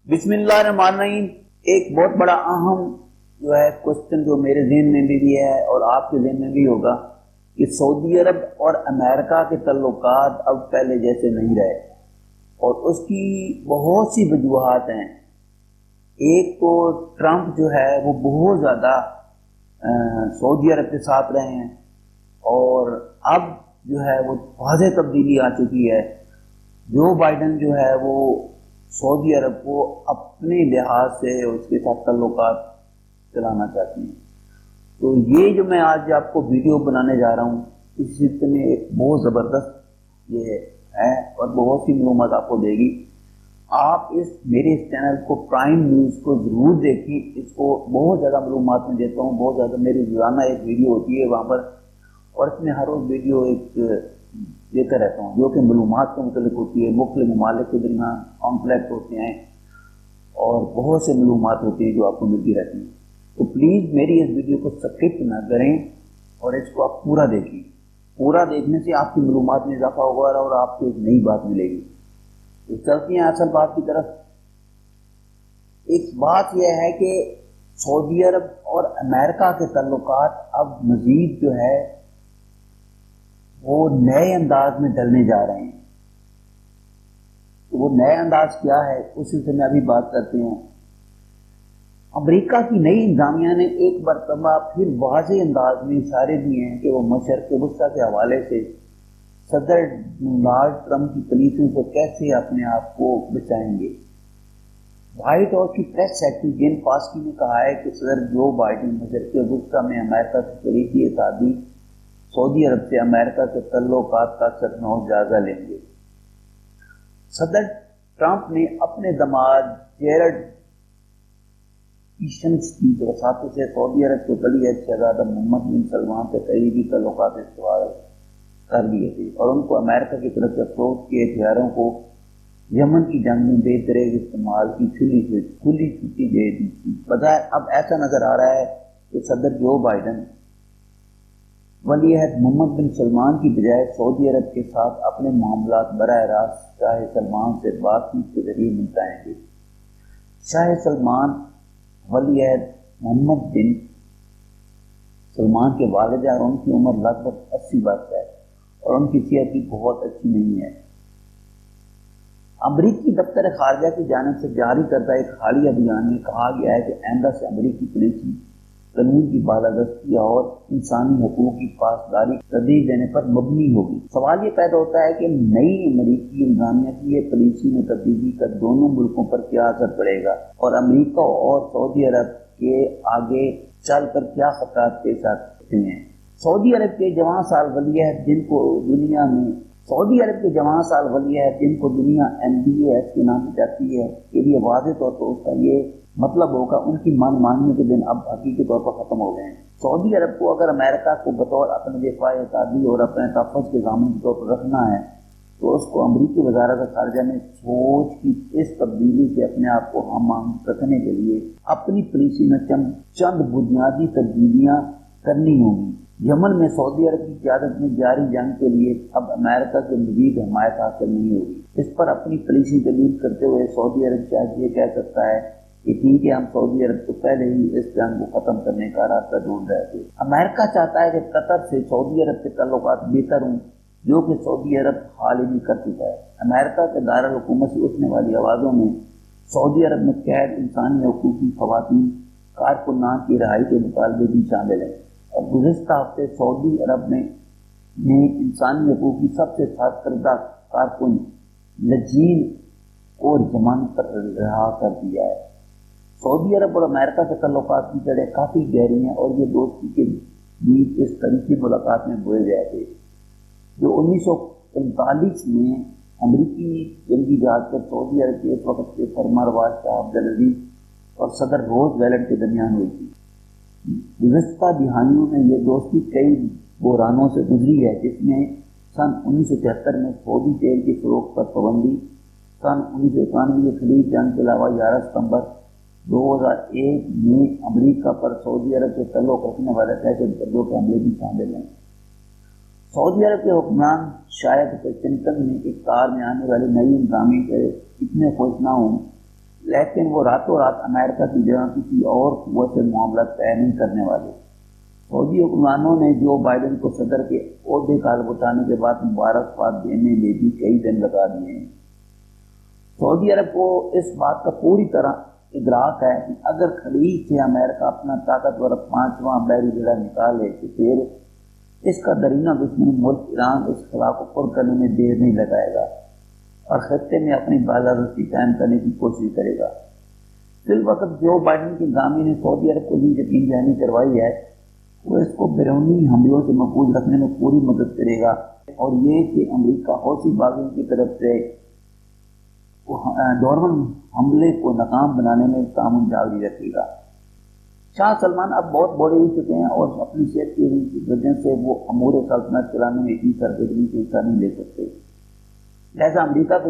बिस्मिल्लाहिर्रहमानिर्रहीम। एक बहुत बड़ा अहम जो है क्वेश्चन जो मेरे ज़हन में भी है और आपके ज़हन में भी होगा कि सऊदी अरब और अमेरिका के तल्लुकात अब पहले जैसे नहीं रहे और उसकी बहुत सी वजूहात हैं। एक तो ट्रंप जो है वो बहुत ज़्यादा सऊदी अरब के साथ रहे हैं और अब जो है वो वाज़ेह तब्दीली आ चुकी है। जो बाइडन जो है वो सऊदी अरब को अपने लिहाज से उसके साथ तल्लुकात चलाना चाहती हैं। तो ये जो मैं आज आपको वीडियो बनाने जा रहा हूँ इस सिलसिले में एक बहुत ज़बरदस्त ये है और बहुत सी मालूमात आपको देगी। आप मेरे इस चैनल को प्राइम न्यूज़ को ज़रूर देखिए। इसको बहुत ज़्यादा मालूमात में देता हूँ, बहुत ज़्यादा मेरी रोज़ाना एक वीडियो होती है वहाँ पर और इसमें हर रोज़ वीडियो एक देता रहता हूँ जो कि मालूमात के मुतालिक होती है। मुख्तलिफ ममालिक के दरमियान कॉन्फ्लिक्ट होते हैं और बहुत से मालूमात होती है जो आपको मिलती रहती हैं। तो प्लीज़ मेरी इस वीडियो को स्किप ना करें और इसको आप पूरा देखिए। पूरा देखने से आपकी मालूमात में इजाफा होगा और आपको एक नई बात मिलेगी। तो चलते हैं असल बात की तरफ। एक बात यह है कि सऊदी अरब और अमेरिका के तल्लुकात अब मजीद जो है वो नए अंदाज में ढलने जा रहे हैं। तो वो नए अंदाज क्या है उसी से मैं अभी बात करते हैं। अमेरिका की नई इंतजामिया ने एक मरतबा फिर वाज़ेह अंदाज में इशारे दिए हैं कि वो मशरक़ वस्ती के हवाले से सदर डोनाल्ड ट्रंप की पॉलिसी से कैसे अपने आप को बचाएंगे। व्हाइट हाउस की प्रेस सेक्रेटरी जेन पास्की ने कहा है कि सदर जो बाइडन मशरक़ वस्ती में अमेरिका से करीबी इत्तेहादी सऊदी अरब से अमेरिका के तल्लुकात का सचमुच जायजा लेंगे। सदर ट्रंप ने अपने दामाद जेरेड किशनर की वसात से सऊदी अरब के वली-अहद शहजादा मोहम्मद बिन सलमान से करीबी तल्लुकात इस्तेमाल कर लिए थे और उनको अमेरिका की तरफ से अफरोज के हथियारों को यमन की जंग में बेदरेग इस्तेमाल की खुली छुट्टी दे दी थी। बजाय अब ऐसा नजर आ रहा है कि सदर जो बाइडन वली-अहद मोहम्मद बिन सलमान की बजाय सऊदी अरब के साथ अपने मामलात बराह रास्त शाह सलमान से बातचीत के जरिए निपटाएंगे। शाह सलमान वली-अहद मोहम्मद बिन सलमान के वालिदा और उनकी उम्र लगभग 80 वर्ष है और उनकी सेहत भी बहुत अच्छी नहीं है। अमरीकी दफ्तर खारजा की जानिब से जारी करदा एक हालिया बयान में कहा गया है कि आइंदा से अमरीकी पुलिस कानून की बालादस्ती और इंसानी हकूक़ की पासदारी तरजीह देने पर मबनी होगी। सवाल ये पैदा होता है कि नई अमरीकी इंतजामिया की ये पॉलिसी में तब्दीली का दोनों मुल्कों पर क्या असर पड़ेगा और अमरीका और सऊदी अरब के आगे चल कर क्या खतरात पेश आ सकते हैं। सऊदी अरब के जवान साल वली-अहद जिनको दुनिया MBAS के नाम से जाती है के लिए वाज़ेह तौर पर उसका ये मतलब होगा उनकी मनमानियों के दिन अब हकीकी तौर पर खत्म हो गए हैं। सऊदी अरब को अगर अमेरिका को बतौर अपने दिफाई इत्तेहादी और अपने तहफ़्फ़ुज़ के ज़ामिन के तौर पर रखना है तो उसको अमरीकी वज़ारत ख़ारिजा में सोच की इस तब्दीली से अपने आप को हम रखने के लिए अपनी पॉलिसी में चंद बुनियादी तब्दीलियाँ करनी होंगी। यमन में सऊदी अरब की क़यादत में जारी जंग के लिए अब अमेरिका की मज़ीद हमायत हासिल नहीं होगी। इस पर अपनी पॉलिसी तब्दील करते हुए सऊदी अरब शायद ये कह सकता है कि ठीक है, हम सऊदी अरब को पहले ही इस जंग को ख़त्म करने का रास्ता ढूंढ रहे थे। अमेरिका चाहता है कि कतर से सऊदी अरब के तल्लुकात बेहतर हों जो कि सऊदी अरब हाल ही में कर चुका है। अमेरिका के दारुल हुकूमत से उठने वाली आवाज़ों में सऊदी अरब में कैद इंसानी हकूक़ की ख़वातीन कारकुनान की रिहाई के मुतालबे भी शामिल हैं और गुज़िश्ता हफ्ते सऊदी अरब ने इंसानी हकूक़ की सबसे सरकर्दा कारकुन लजीन को ज़मानत पर रिहा कर दिया है। सऊदी अरब और अमेरिका के तल्लुकात की जड़ें काफ़ी गहरी हैं और ये दोस्ती के बीच इस तरीकी मुलाकात में बोए गए थे जो 1945 में अमरीकी जंगी जहाज पर सऊदी अरब के इस वक्त के फरमानरवा शाह अब्दुल अजीज और सदर रोज़वेल्ट के दरमियान हुई थी। गुज़िश्ता दिहाइयों में ये दोस्ती कई बहरानों से गुजरी है जिसमें सन 1973 में सऊदी तेल की फ़रोख्त पर पाबंदी, सन 1991 में खलीज जंग के अलावा 11 सितंबर 2001 में अमरीका पर सऊदी अरब से तल्लुक़ रखने वाले दहशतगर्दों के हमले भी शामिल हैं। सऊदी अरब के हुक्मरान शायद वाशिंगटन में इफ्तार में आने वाली नई इंतजामी से इतने खुश ना हों لیکن وہ راتوں رات امریکہ کی جگہ کسی اور قوت سے معاملہ طے نہیں کرنے والے۔ سعودی حکمرانوں نے جو بائیڈن کو صدر کے عہدے کا حلف اٹھانے کے بعد مبارکباد دینے میں بھی کئی دن لگا دیے ہیں۔ سعودی عرب کو اس بات کا پوری طرح ادراک ہے کہ اگر خلیج سے امریکہ اپنا طاقتور 5واں بحری بیڑا نکالے تو پھر اس کا درینہ دشمن ملک ایران اس خلا کو پر کرنے میں دیر نہیں لگائے گا اور خطے میں اپنی بالادستی قائم کرنے کی کوشش کرے گا۔ فی الوقت جو بائیڈن کی انتظامیہ نے سعودی عرب کو یہ یقین دہانی کروائی ہے وہ اس کو بیرونی حملوں سے محفوظ رکھنے میں پوری مدد کرے گا، اور یہ کہ امریکہ حوثی باغیوں کی طرف سے ڈورمن حملے کو ناکام بنانے میں تعاون جاری رکھے گا۔ شاہ سلمان اب بہت بڑے ہو چکے ہیں اور اپنی صحت کی وجہ سے وہ امور سلطنت چلانے میں اتنی سرگرمی سے حصہ نہیں لے سکتے، لہذا امریکہ کو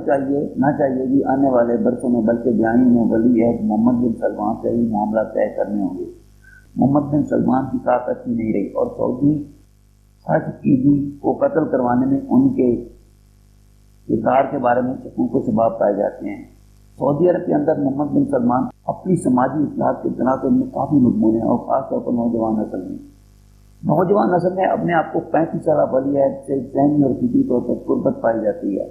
نہ چاہیے کہ آنے والے برسوں میں بلکہ بیانی میں ولی عہد محمد بن سلمان سے ہی معاملہ طے کرنے ہوں گے۔ محمد بن سلمان کی طاقت ہی نہیں رہی اور سعودی سچ کی کو قتل کروانے میں ان کے کردار کے بارے میں شکوک و شبہات پائے جاتے ہیں۔ سعودی عرب کے اندر محمد بن سلمان اپنی سماجی اصلاحات کے تناظر میں کافی مضمون ہیں، اور خاص طور پر نوجوان نسل میں اپنے آپ کو 35 سالہ ولی عہد سے ذہنی اور فکری طور پر قربت پائی جاتی ہے،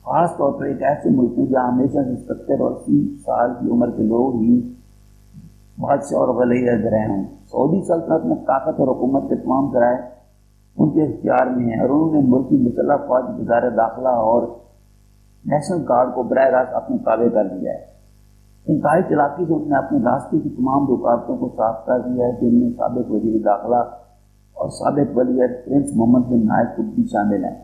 خاص طور پر ایک ایسے ملک میں جہاں ہمیشہ سے 70 اور 80 سال کی عمر کے لوگ ہی بادشاہ اور ولی عہد رہے ہوں۔ سعودی سلطنت میں طاقت اور حکومت کے تمام ذرائع ان کے اختیار میں ہیں، اور انہوں نے ملکی مسلح فوج، وزارت داخلہ اور نیشنل گارڈ کو براہ راست اپنے تابع کر دیا ہے۔ انتہائی چلاکی سے انہوں نے اپنے راستے کی تمام رکاوٹوں کو صاف کر دیا ہے، جن میں سابق وزیر داخلہ اور سابق ولی عہد پرنس محمد بن نائف خود بھی شامل ہیں،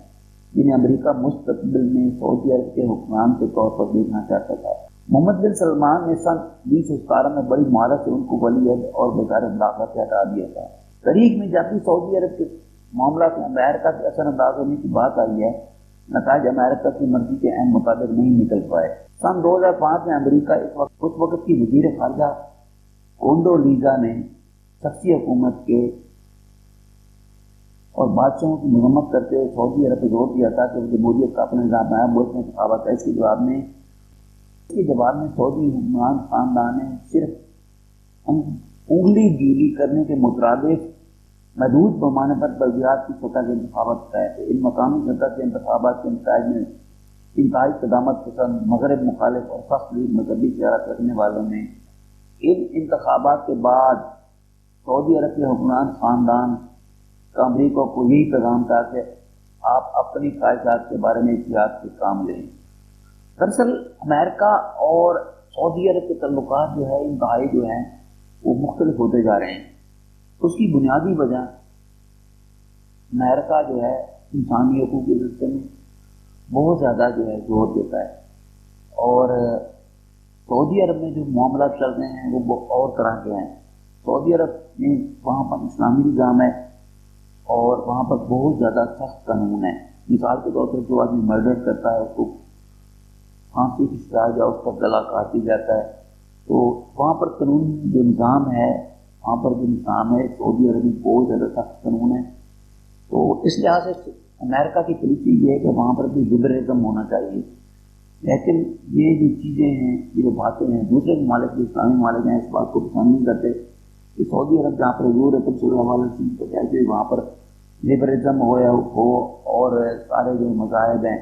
جنہیں امریکہ مستقبل میں سعودی عرب کے حکمران کے طور پر دیکھنا چاہتا تھا۔ محمد بن سلمان نے سن 1917 میں بڑی مہارت سے ان کو ولی عہد اور وزارت داخلہ سے ہٹا دیا تھا۔ تاریخ میں جب بھی سعودی عرب کے معاملات میں امریکہ کے اثر انداز ہونے کی بات آئی ہے، نتائج امریکہ کی مرضی کے عین مطابق نہیں نکل پائے۔ سن 2005 میں امریکہ اس وقت کی وزیر خارجہ کونڈولیزا نے شخصی حکومت کے اور بادشاہوں کی مذمت کرتے ہوئے سعودی عرب پر زور دیا تھا کہ وہ جمہوریت کا اپنا نظام نیا ملک میں انتخابات ہے۔ اس کے جواب میں سعودی حکمران خاندان نے صرف انگلی گیلی کرنے کے مترادف محدود پیمانے پر بلدیات کی سطح کے انتخابات کرائے تھے۔ ان مقامی سطح کے انتخابات کے نتائج میں انتہائی قدامت پسند، مغرب مخالف اور سخت مذہبی خیالات رکھنے والوں نے ان انتخابات کے بعد سعودی عرب کے حکمران خاندان کا امریکہ کو یہی پیغام تھا کہ آپ اپنی خواہشات کے بارے میں احتیاط سے کام لیں۔ دراصل امریکہ اور سعودی عرب کے تعلقات جو ہے انتہائی جو ہیں وہ مختلف ہوتے جا رہے ہیں۔ اس کی بنیادی وجہ امریکہ جو ہے انسانی حقوق کے سلسلے میں بہت زیادہ جو ہے زور دیتا ہے، اور سعودی عرب میں جو معاملات چل رہے ہیں وہ اور طرح کے ہیں۔ سعودی عرب میں وہاں پر اسلامی نظام ہے اور وہاں پر بہت زیادہ سخت قانون ہے۔ مثال کے طور پر جو آدمی مرڈر کرتا ہے اس کو پھانسی کی سزا یا اس کا گلا کاٹ دیا جاتا ہے۔ تو وہاں پر قانون جو نظام ہے، وہاں پر جو نظام ہے سعودی عرب میں بہت زیادہ سخت قانون ہے۔ تو اس لحاظ سے امریکہ کی پالیسی یہ ہے کہ وہاں پر بھی لبرلزم ہونا چاہیے، لیکن یہ جو چیزیں ہیں، یہ جو باتیں ہیں، دوسرے ممالک جو اسلامی ممالک ہیں اس بات کو پسند نہیں کرتے کہ سعودی عرب جہاں پر حضور اکرم صلی اللہ علیہ وسلم کو کہتے وہاں پر لبرلزم ہو اور سارے جو مذاہب ہیں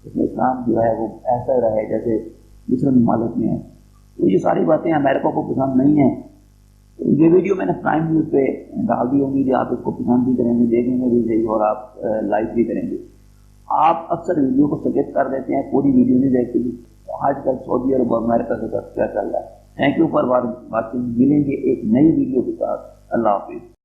اس میں اسلام جو ہے وہ ایسا رہے جیسے دوسرے ممالک میں ہے۔ تو یہ ساری باتیں امریکہ کو پسند نہیں ہیں۔ تو یہ ویڈیو میں نے پرائم نیوز پہ ڈال دی، امید ہے آپ اس کو پسند بھی کریں گے، دیکھیں گے بھی صحیح، اور آپ لائک بھی کریں گے۔ آپ اکثر ویڈیو کو سکپ کر دیتے ہیں، پوری ویڈیو نہیں دیکھتے بھی آج کل سعودی عرب اور امریکہ کے ساتھ کیا چل رہا ہے۔ تھینک یو فار واچنگ، ملیں گے ایک نئی ویڈیو کے ساتھ۔ اللہ حافظ۔